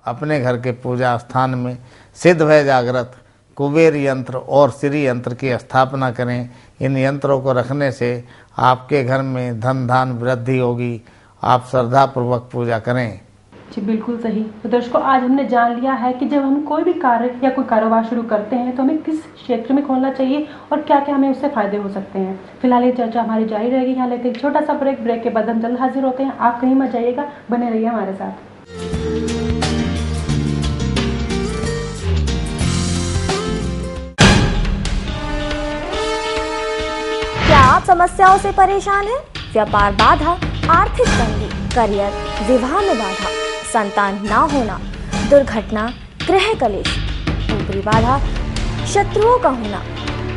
अपने घर के पूजा स्थान में सिद्ध व जागृत कुबेर यंत्र और श्री यंत्र की स्थापना करें। इन यंत्रों को रखने से आपके घर में धन धान वृद्धि होगी। आप श्रद्धापूर्वक पूजा करें। जी बिल्कुल सही। तो दर्शकों, आज हमने जान लिया है कि जब हम कोई भी कार्य या कोई कारोबार शुरू करते हैं तो हमें किस क्षेत्र में खोलना चाहिए और क्या क्या हमें उससे फायदे हो सकते हैं। फिलहाल ये चर्चा हमारी जारी रहेगी। यहाँ लेते एक छोटा सा ब्रेक के बाद हम जल्द हाजिर होते हैं। आप कहीं मत जाइएगा, बने रहिए हमारे साथ। क्या आप समस्याओं से परेशान हैं? व्यापार बाधा, आर्थिक तंगी, करियर, विवाह में बाधा, संतान ना होना, दुर्घटना, गृह कलेश, ऊपरी बाधा, शत्रुओं का होना,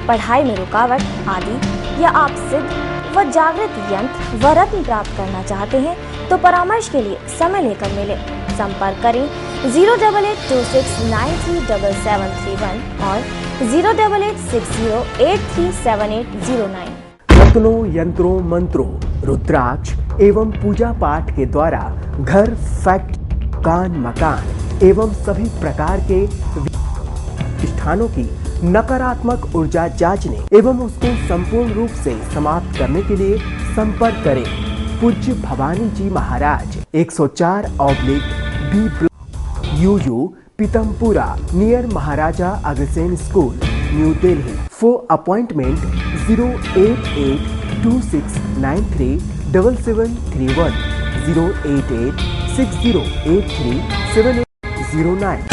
पढ़ाई में रुकावट आदि, या आप सिद्ध व जागृत यंत्र व रत्न प्राप्त करना चाहते हैं तो परामर्श के लिए समय लेकर मिले। संपर्क करें 08826937731 और 08860837809। रत्नों, यंत्रों, मंत्रों, रुद्राक्ष एवं पूजा पाठ के द्वारा घर, फैक्ट्री, दुकान, मकान एवं सभी प्रकार के प्रतिष्ठानों की नकारात्मक ऊर्जा जांचने एवं उसको संपूर्ण रूप से समाप्त करने के लिए संपर्क करें पूज्य भवानी जी महाराज, 104/B UU Pitampura, near Maharaja Agrasen school, new Delhi. For appointment 08826937731 08860837809।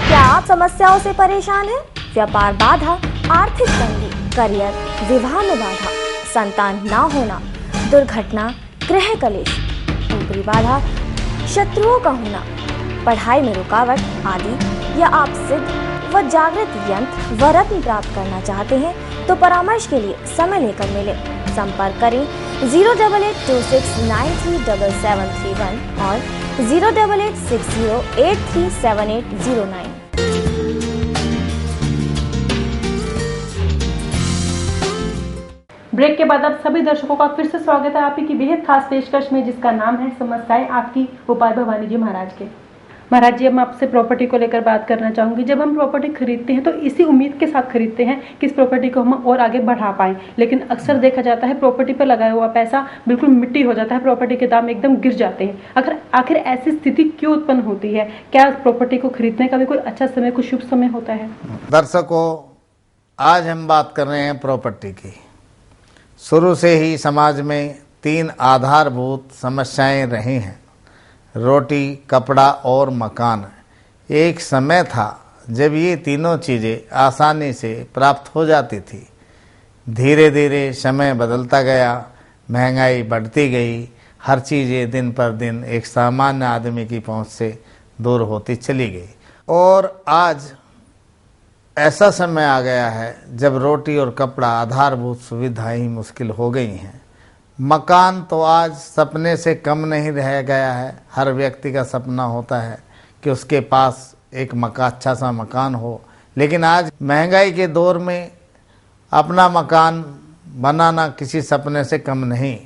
क्या आप समस्याओं से परेशान हैं? व्यापार बाधा, आर्थिक तंगी, करियर, विवाह में बाधा, संतान ना होना, दुर्घटना, गृह कलेश, ऊपरी बाधा, शत्रुओं का होना, पढ़ाई में रुकावट आदि, या आप सिद्ध व जागृत यंत्र व रत्न प्राप्त करना चाहते हैं तो परामर्श के लिए समय लेकर मिले। संपर्क करें 08826937731 और 08860837809। ब्रेक के बाद आप सभी दर्शकों का फिर से स्वागत है आपकी की बेहद खास पेशकश में, जिसका नाम है समस्याएं आपकी गोपाल भवानी जी महाराज के। महाराज जी, अब मैं आपसे प्रॉपर्टी को लेकर बात करना चाहूंगी। जब हम प्रॉपर्टी खरीदते हैं तो इसी उम्मीद के साथ खरीदते हैं कि इस प्रॉपर्टी को हम और आगे बढ़ा पाएं, लेकिन अक्सर देखा जाता है प्रॉपर्टी पर लगाया हुआ पैसा बिल्कुल मिट्टी हो जाता है, प्रॉपर्टी के दाम एकदम गिर जाते हैं। आखिर ऐसी स्थिति क्यों उत्पन्न होती है? क्या प्रॉपर्टी को खरीदने का भी कोई अच्छा समय, कोई शुभ समय होता है? दर्शकों, आज हम बात कर रहे हैं प्रॉपर्टी की। शुरू से ही समाज में 3 आधारभूत समस्याएं रही हैं: रोटी, कपड़ा और मकान। एक समय था जब ये तीनों चीज़ें आसानी से प्राप्त हो जाती थी। धीरे धीरे समय बदलता गया, महंगाई बढ़ती गई, हर चीज़ें दिन पर दिन एक सामान्य आदमी की पहुंच से दूर होती चली गई। और आज ऐसा समय आ गया है जब रोटी और कपड़ा आधारभूत सुविधाएं ही मुश्किल हो गई हैं। मकान तो आज सपने से कम नहीं रह गया है। हर व्यक्ति का सपना होता है कि उसके पास एक अच्छा सा मकान हो, लेकिन आज महंगाई के दौर में अपना मकान बनाना किसी सपने से कम नहीं।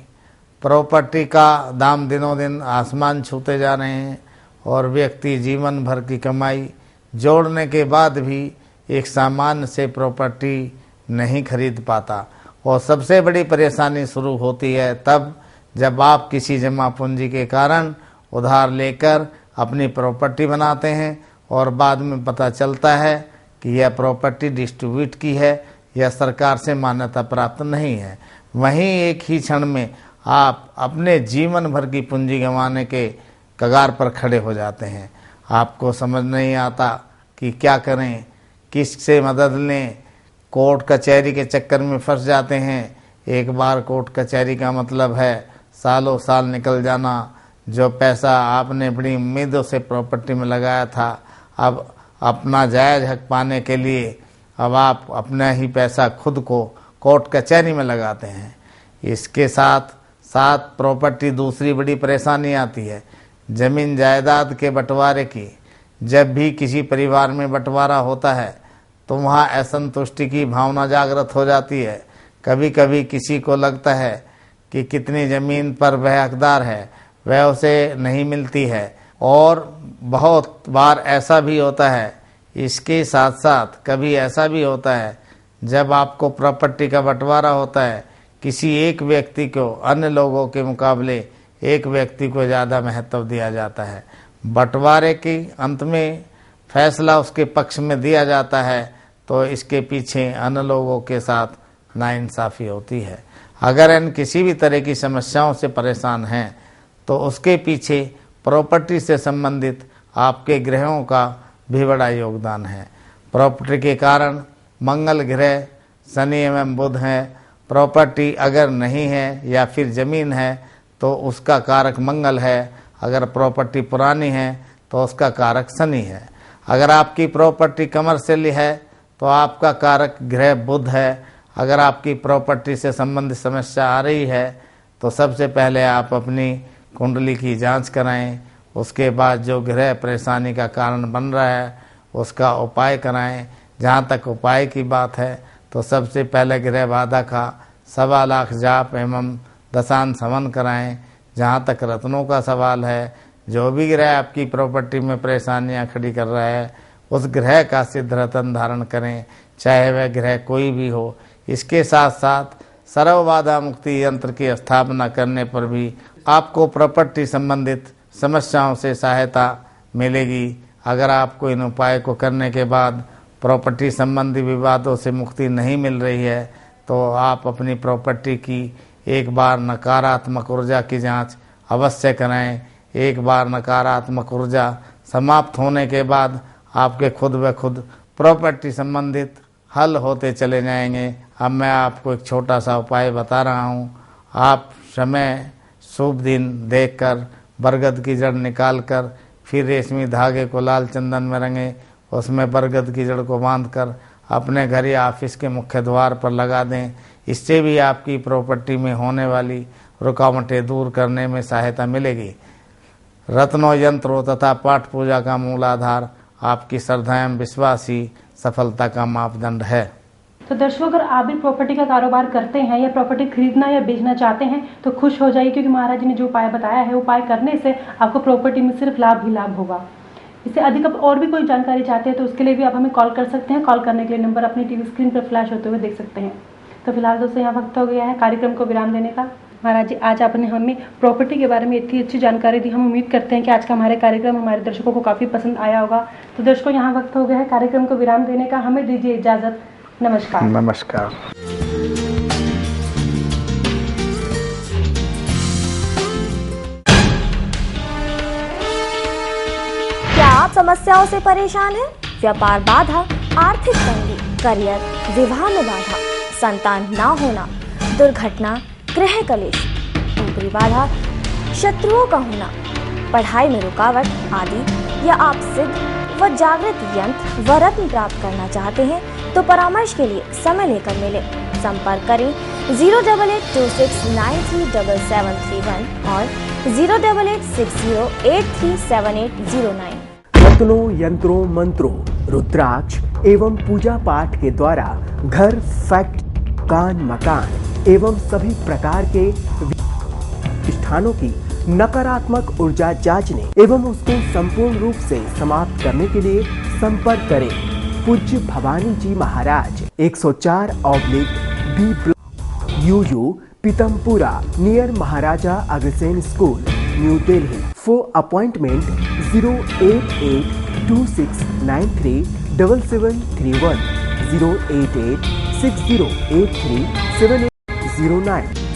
प्रॉपर्टी का दाम दिनों दिन आसमान छूते जा रहे हैं और व्यक्ति जीवन भर की कमाई जोड़ने के बाद भी एक सामान्य से प्रॉपर्टी नहीं खरीद पाता। और सबसे बड़ी परेशानी शुरू होती है तब जब आप किसी जमा पूंजी के कारण उधार लेकर अपनी प्रॉपर्टी बनाते हैं और बाद में पता चलता है कि यह प्रॉपर्टी डिस्ट्रीब्यूट की है या सरकार से मान्यता प्राप्त नहीं है। वहीं एक ही क्षण में आप अपने जीवन भर की पूंजी गंवाने के कगार पर खड़े हो जाते हैं। आपको समझ नहीं आता कि क्या करें, किससे मदद लें। कोर्ट कचहरी के चक्कर में फंस जाते हैं। एक बार कोर्ट कचहरी का मतलब है सालों साल निकल जाना। जो पैसा आपने बड़ी उम्मीदों से प्रॉपर्टी में लगाया था, अब अपना जायज़ हक पाने के लिए अब आप अपना ही पैसा खुद को कोर्ट कचहरी में लगाते हैं। इसके साथ साथ प्रॉपर्टी दूसरी बड़ी परेशानी आती है, ज़मीन जायदाद के बंटवारे की। जब भी किसी परिवार में बंटवारा होता है तो वहाँ असंतुष्टि की भावना जागृत हो जाती है। कभी कभी किसी को लगता है कि कितनी ज़मीन पर वह हकदार है, वह उसे नहीं मिलती है। और बहुत बार ऐसा भी होता है, इसके साथ साथ कभी ऐसा भी होता है जब आपको प्रॉपर्टी का बंटवारा होता है, किसी एक व्यक्ति को अन्य लोगों के मुकाबले एक व्यक्ति को ज़्यादा महत्व दिया जाता है। बंटवारे के अंत में फैसला उसके पक्ष में दिया जाता है, तो इसके पीछे अन्य लोगों के साथ नाइंसाफ़ी होती है। अगर इन किसी भी तरह की समस्याओं से परेशान हैं तो उसके पीछे प्रॉपर्टी से संबंधित आपके ग्रहों का भी बड़ा योगदान है। प्रॉपर्टी के कारण मंगल ग्रह, शनि एवं बुध हैं। प्रॉपर्टी अगर नहीं है या फिर ज़मीन है तो उसका कारक मंगल है। अगर प्रॉपर्टी पुरानी है तो उसका कारक शनि है। अगर आपकी प्रॉपर्टी कमर्शियल है तो आपका कारक ग्रह बुध है। अगर आपकी प्रॉपर्टी से संबंधित समस्या आ रही है तो सबसे पहले आप अपनी कुंडली की जांच कराएं। उसके बाद जो ग्रह परेशानी का कारण बन रहा है उसका उपाय कराएं। जहाँ तक उपाय की बात है तो सबसे पहले ग्रह बाधा का 1.25 लाख जाप एवं दशांश हवन कराएं। जहाँ तक रत्नों का सवाल है, जो भी ग्रह आपकी प्रॉपर्टी में परेशानियाँ खड़ी कर रहा है उस ग्रह का सिद्ध रत्न धारण करें, चाहे वह ग्रह कोई भी हो। इसके साथ साथ सर्व बाधा मुक्ति यंत्र की स्थापना करने पर भी आपको प्रॉपर्टी संबंधित समस्याओं से सहायता मिलेगी। अगर आपको इन उपाय को करने के बाद प्रॉपर्टी संबंधी विवादों से मुक्ति नहीं मिल रही है तो आप अपनी प्रॉपर्टी की एक बार नकारात्मक ऊर्जा की जांच अवश्य कराएं। एक बार नकारात्मक ऊर्जा समाप्त होने के बाद आपके खुद ब खुद प्रॉपर्टी संबंधित हल होते चले जाएंगे। अब मैं आपको एक छोटा सा उपाय बता रहा हूँ। आप समय शुभ दिन देखकर बरगद की जड़ निकालकर फिर रेशमी धागे को लाल चंदन में रंगें, उसमें बरगद की जड़ को बांधकर अपने घर या ऑफिस के मुख्य द्वार पर लगा दें। इससे भी आपकी प्रॉपर्टी में होने वाली रुकावटें दूर करने में सहायता मिलेगी। रत्नों, यंत्रों तथा पाठ पूजा का मूल आधार आपकी श्रद्धा एवं विश्वास ही सफलता का मापदंड है। तो दर्शकों, अगर आप भी प्रॉपर्टी का कारोबार करते हैं या प्रॉपर्टी खरीदना या बेचना चाहते हैं तो खुश हो जाइए, क्योंकि महाराज जी ने जो उपाय बताया है, उपाय करने से आपको प्रॉपर्टी में सिर्फ लाभ ही लाभ होगा। इससे अधिक आप और भी कोई जानकारी चाहते हैं तो उसके लिए भी आप हमें कॉल कर सकते हैं। कॉल करने के लिए नंबर अपनी टीवी स्क्रीन पर फ्लैश होते हुए देख सकते हैं। तो फिलहाल दोस्तों, यहाँ वक्त हो गया है कार्यक्रम को विराम देने का। महाराज जी, आज आपने हमें प्रॉपर्टी के बारे में इतनी अच्छी जानकारी दी। हम उम्मीद करते हैं कि आज का हमारे कार्यक्रम हमारे दर्शकों को काफ़ी पसंद आया होगा। तो दर्शकों, यहाँ वक्त हो गया है कार्यक्रम को विराम देने का। हमें दीजिए इजाज़त। नमस्कार। नमस्कार। क्या आप समस्याओं से परेशान हैं? व्यापार बाधा, आर्थिक तंगी, करियर, विवाह में बाधा, संतान ना होना, दुर्घटना, गृह कलेश, ऊपरी बाधा, शत्रुओं का होना, पढ़ाई में रुकावट आदि, या आप सिद्ध व जागृत यंत्र व रत्न प्राप्त करना चाहते हैं तो परामर्श के लिए समय लेकर मिले। संपर्क करें 08826937731 और 08860837809। रत्नों, यंत्रों, मंत्रों, रुद्राक्ष एवं पूजा पाठ के द्वारा घर, फैक्ट्री, दुकान, मकान एवं सभी प्रकार के प्रतिष्ठानों की नकारात्मक ऊर्जा जांचने एवं उसको संपूर्ण रूप से समाप्त करने के लिए संपर्क करें पूज्य भवानी जी महाराज, 104/B UU Pitampura, near Maharaja Agrasen school, new Delhi. For appointment 08826937731, 08860837809।